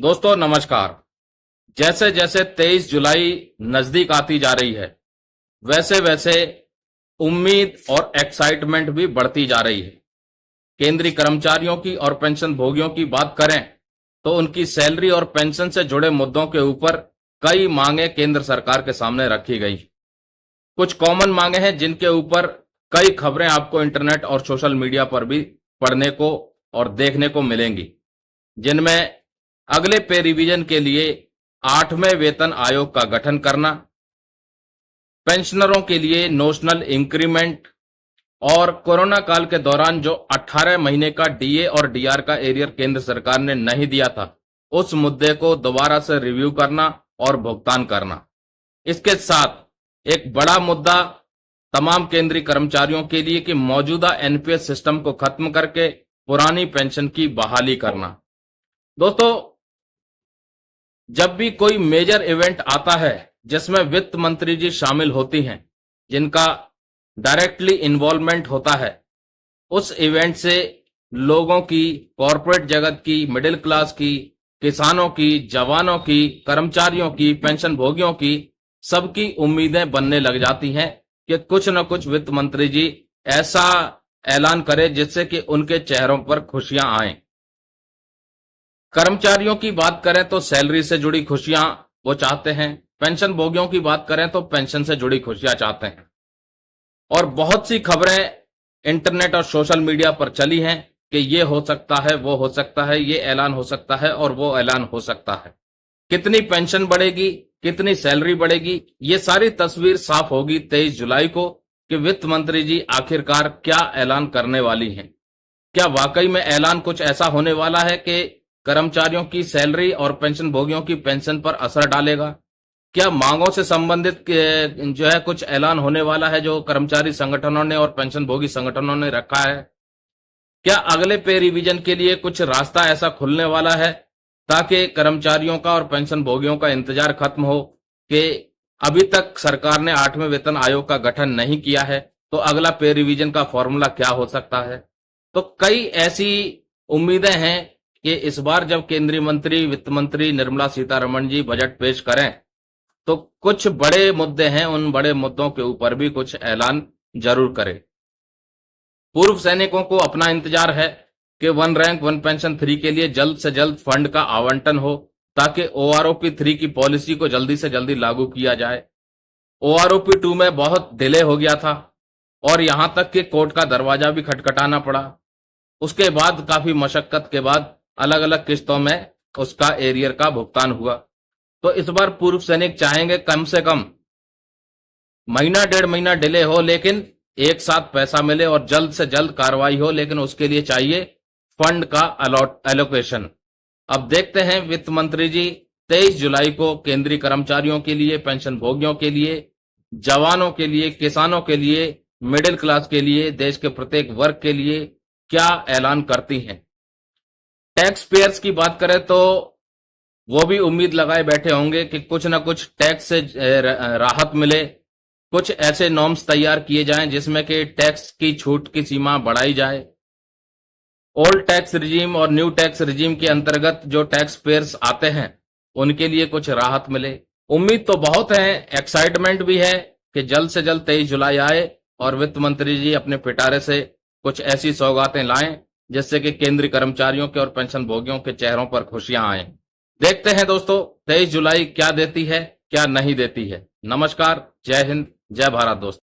दोस्तों नमस्कार। जैसे जैसे 23 जुलाई नजदीक आती जा रही है, वैसे वैसे उम्मीद और एक्साइटमेंट भी बढ़ती जा रही है। केंद्रीय कर्मचारियों की और पेंशन भोगियों की बात करें तो उनकी सैलरी और पेंशन से जुड़े मुद्दों के ऊपर कई मांगे केंद्र सरकार के सामने रखी गई। कुछ कॉमन मांगे हैं जिनके ऊपर कई खबरें आपको इंटरनेट और सोशल मीडिया पर भी पढ़ने को और देखने को मिलेंगी, जिनमें अगले पे रिवीजन के लिए 8वें वेतन आयोग का गठन करना, पेंशनरों के लिए नोशनल इंक्रीमेंट और कोरोना काल के दौरान जो 18 महीने का डीए और डीआर का एरियर केंद्र सरकार ने नहीं दिया था, उस मुद्दे को दोबारा से रिव्यू करना और भुगतान करना। इसके साथ एक बड़ा मुद्दा तमाम केंद्रीय कर्मचारियों के लिए कि मौजूदा एनपीएस सिस्टम को खत्म करके पुरानी पेंशन की बहाली करना। दोस्तों, जब भी कोई मेजर इवेंट आता है जिसमें वित्त मंत्री जी शामिल होती हैं, जिनका डायरेक्टली इन्वॉल्वमेंट होता है, उस इवेंट से लोगों की, कॉरपोरेट जगत की, मिडिल क्लास की, किसानों की, जवानों की, कर्मचारियों की, पेंशन भोगियों की, सबकी उम्मीदें बनने लग जाती हैं कि कुछ न कुछ वित्त मंत्री जी ऐसा ऐलान करे जिससे कि उनके चेहरों पर खुशियां आएं। कर्मचारियों की बात करें तो सैलरी से जुड़ी खुशियां वो चाहते हैं, पेंशन भोगियों की बात करें तो पेंशन से जुड़ी खुशियां चाहते हैं। और बहुत सी खबरें इंटरनेट और सोशल मीडिया पर चली हैं कि ये हो सकता है, वो हो सकता है, ये ऐलान हो सकता है और वो ऐलान हो सकता है। कितनी पेंशन बढ़ेगी, कितनी सैलरी बढ़ेगी, ये सारी तस्वीर साफ होगी 23 जुलाई को कि वित्त मंत्री जी आखिरकार क्या ऐलान करने वाली हैं। क्या वाकई में ऐलान कुछ ऐसा होने वाला है कि कर्मचारियों की सैलरी और पेंशन भोगियों की पेंशन पर असर डालेगा? क्या मांगों से संबंधित जो है कुछ ऐलान होने वाला है जो कर्मचारी संगठनों ने और पेंशन भोगी संगठनों ने रखा है? क्या अगले पे रिवीजन के लिए कुछ रास्ता ऐसा खुलने वाला है ताकि कर्मचारियों का और पेंशन भोगियों का इंतजार खत्म हो कि अभी तक सरकार ने 8वें वेतन आयोग का गठन नहीं किया है, तो अगला पे रिवीजन का फॉर्मूला क्या हो सकता है? तो कई ऐसी उम्मीदें हैं कि इस बार जब केंद्रीय मंत्री वित्त मंत्री निर्मला सीतारमण जी बजट पेश करें तो कुछ बड़े मुद्दे हैं, उन बड़े मुद्दों के ऊपर भी कुछ ऐलान जरूर करें। पूर्व सैनिकों को अपना इंतजार है कि 1 रैंक 1 पेंशन 3 के लिए जल्द से जल्द फंड का आवंटन हो ताकि ओआरओपी 3 की पॉलिसी को जल्दी से जल्दी लागू किया जाए। ओआरओपी 2 में बहुत डिले हो गया था और यहां तक कि कोर्ट का दरवाजा भी खटखटाना पड़ा। उसके बाद काफी मशक्कत के बाद अलग अलग किस्तों में उसका एरियर का भुगतान हुआ। तो इस बार पूर्व सैनिक चाहेंगे कम से कम महीना 1.5 महीना डिले हो, लेकिन एक साथ पैसा मिले और जल्द से जल्द कार्रवाई हो, लेकिन उसके लिए चाहिए फंड का एलोकेशन। अब देखते हैं वित्त मंत्री जी 23 जुलाई को केंद्रीय कर्मचारियों के लिए, पेंशन भोगियों के लिए, जवानों के लिए, किसानों के लिए, मिडिल क्लास के लिए, देश के प्रत्येक वर्ग के लिए क्या ऐलान करती हैं। टैक्स पेयर्स की बात करें तो वो भी उम्मीद लगाए बैठे होंगे कि कुछ ना कुछ टैक्स से राहत मिले, कुछ ऐसे नॉर्म्स तैयार किए जाएं जिसमें कि टैक्स की छूट की सीमा बढ़ाई जाए। ओल्ड टैक्स रिजीम और न्यू टैक्स रिजीम के अंतर्गत जो टैक्स पेयर्स आते हैं उनके लिए कुछ राहत मिले। उम्मीद तो बहुत है, एक्साइटमेंट भी है कि जल्द से जल्द 23 जुलाई आए और वित्त मंत्री जी अपने पिटारे से कुछ ऐसी सौगातें लाएं जिससे कि केंद्रीय कर्मचारियों के और पेंशन भोगियों के चेहरों पर खुशियां आएं। देखते हैं दोस्तों 23 जुलाई क्या देती है, क्या नहीं देती है। नमस्कार, जय हिंद, जय भारत दोस्तों।